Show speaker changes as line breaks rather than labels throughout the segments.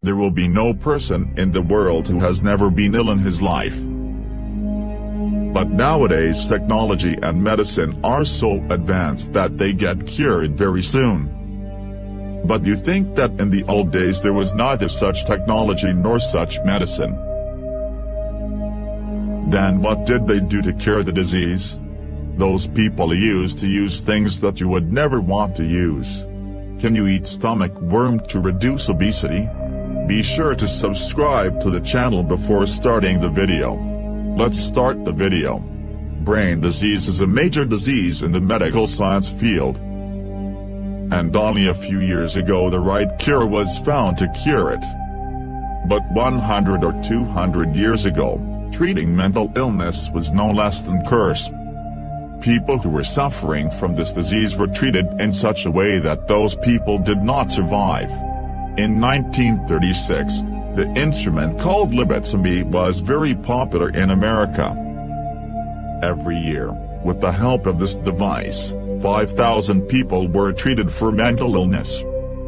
There will be no person in the world who has never been ill in his life. But nowadays technology and medicine are so advanced that they get cured very soon. But you think that in the old days there was neither such technology nor such medicine? Then what did they do to cure the disease? Those people used to use things that you would never want to use. Can you eat stomach worm to reduce obesity? Be sure to subscribe to the channel before starting the video. Let's start the video. Brain disease is a major disease in the medical science field. And only a few years ago the right cure was found to cure it. But 100 or 200 years ago, treating mental illness was no less than curse. People who were suffering from this disease were treated in such a way that those people did not survive. In 1936, the instrument called lobotomy was very popular in America. Every year, with the help of this device, 5,000 people were treated for mental illness.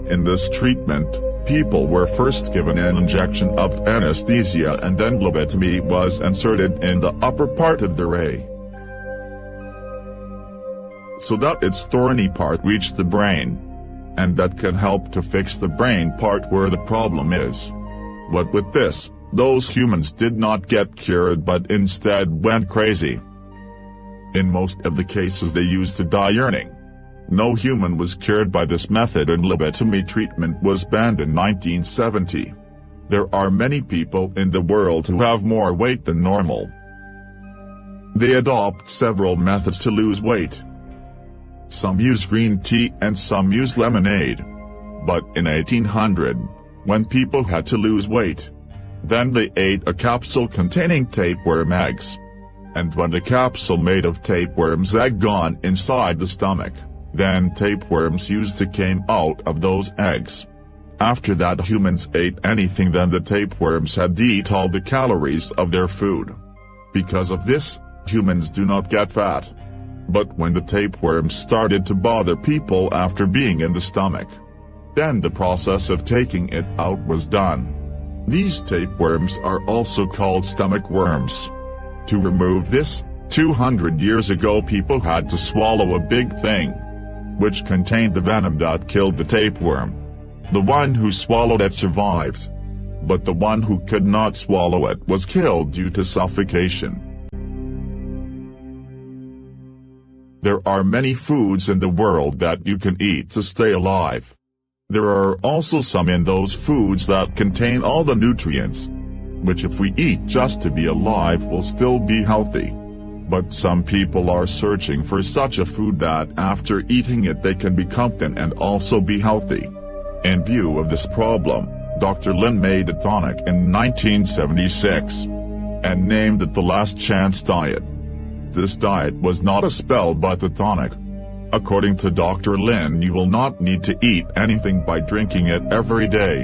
In this treatment, people were first given an injection of anesthesia and then lobotomy was inserted in the upper part of their eye, so that its thorny part reached the brain. And that can help to fix the brain part where the problem is. But with this, those humans did not get cured but instead went crazy. In most of the cases they used to die earning. No human was cured by this method and lobotomy treatment was banned in 1970. There are many people in the world who have more weight than normal. They adopt several methods to lose weight. Some use green tea and some use lemonade. But in 1800, when people had to lose weight, then they ate a capsule containing tapeworm eggs. And when the capsule made of tapeworm's egg gone inside the stomach, then tapeworms used to came out of those eggs. After that humans ate anything, then the tapeworms had eat all the calories of their food. Because of this, humans do not get fat. But when the tapeworms started to bother people after being in the stomach, then the process of taking it out was done. These tapeworms are also called stomach worms. To remove this, 200 years ago people had to swallow a big thing, which contained the venom that killed the tapeworm. The one who swallowed it survived. But the one who could not swallow it was killed due to suffocation. There are many foods in the world that you can eat to stay alive. There are also some in those foods that contain all the nutrients, which if we eat just to be alive will still be healthy. But some people are searching for such a food that after eating it they can become thin and also be healthy. In view of this problem, Dr. Lin made a tonic in 1976, and named it the Last Chance Diet. This diet was not a spell but a tonic. According to Dr. Lin, you will not need to eat anything by drinking it every day.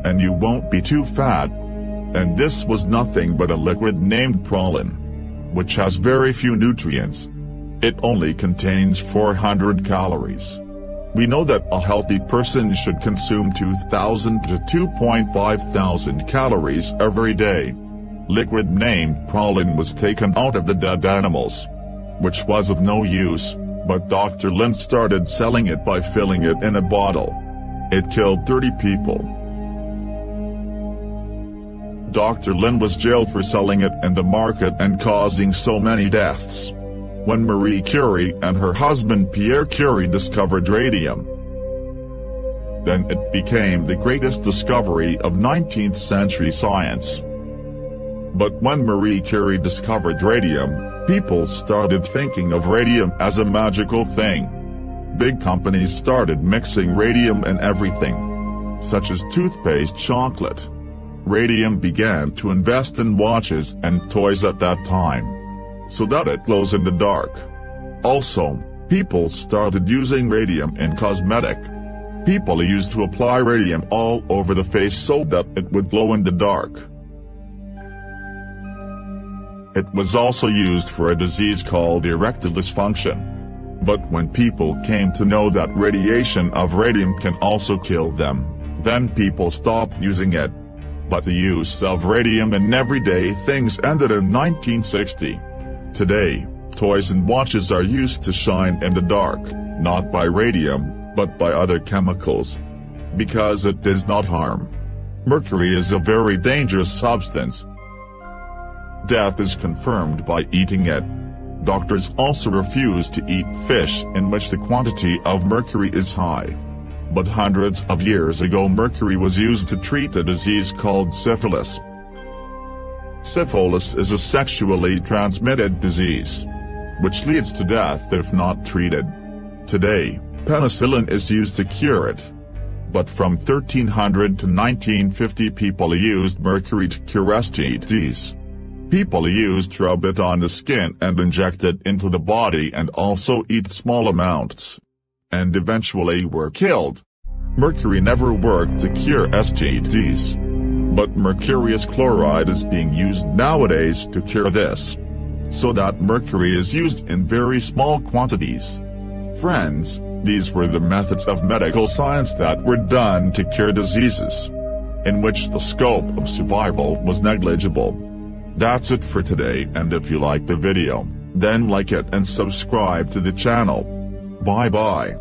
And you won't be too fat. And this was nothing but a liquid named prolin, which has very few nutrients. It only contains 400 calories. We know that a healthy person should consume 2,000 to 2,500 calories every day. Liquid named prolin was taken out of the dead animals, which was of no use, but Dr. Lin started selling it by filling it in a bottle. It killed 30 people. Dr. Lin was jailed for selling it in the market and causing so many deaths. When Marie Curie and her husband Pierre Curie discovered radium, then it became the greatest discovery of 19th century science. But when Marie Curie discovered radium, people started thinking of radium as a magical thing. Big companies started mixing radium in everything, such as toothpaste, chocolate. Radium began to invest in watches and toys at that time, so that it glows in the dark. Also, people started using radium in cosmetic. People used to apply radium all over the face so that it would glow in the dark. It was also used for a disease called erectile dysfunction. But when people came to know that radiation of radium can also kill them, then people stopped using it. But the use of radium in everyday things ended in 1960. Today, toys and watches are used to shine in the dark, not by radium, but by other chemicals. Because it does not harm. Mercury is a very dangerous substance. Death is confirmed by eating it. Doctors also refuse to eat fish in which the quantity of mercury is high. But hundreds of years ago mercury was used to treat a disease called syphilis. Syphilis is a sexually transmitted disease, which leads to death if not treated. Today, penicillin is used to cure it. But from 1300 to 1950 people used mercury to cure STDs. People used to rub it on the skin and inject it into the body and also eat small amounts. And eventually were killed. Mercury never worked to cure STDs. But mercurious chloride is being used nowadays to cure this. So that mercury is used in very small quantities. Friends, these were the methods of medical science that were done to cure diseases, in which the scope of survival was negligible. That's it for today, and if you like the video, then like it and subscribe to the channel. Bye bye.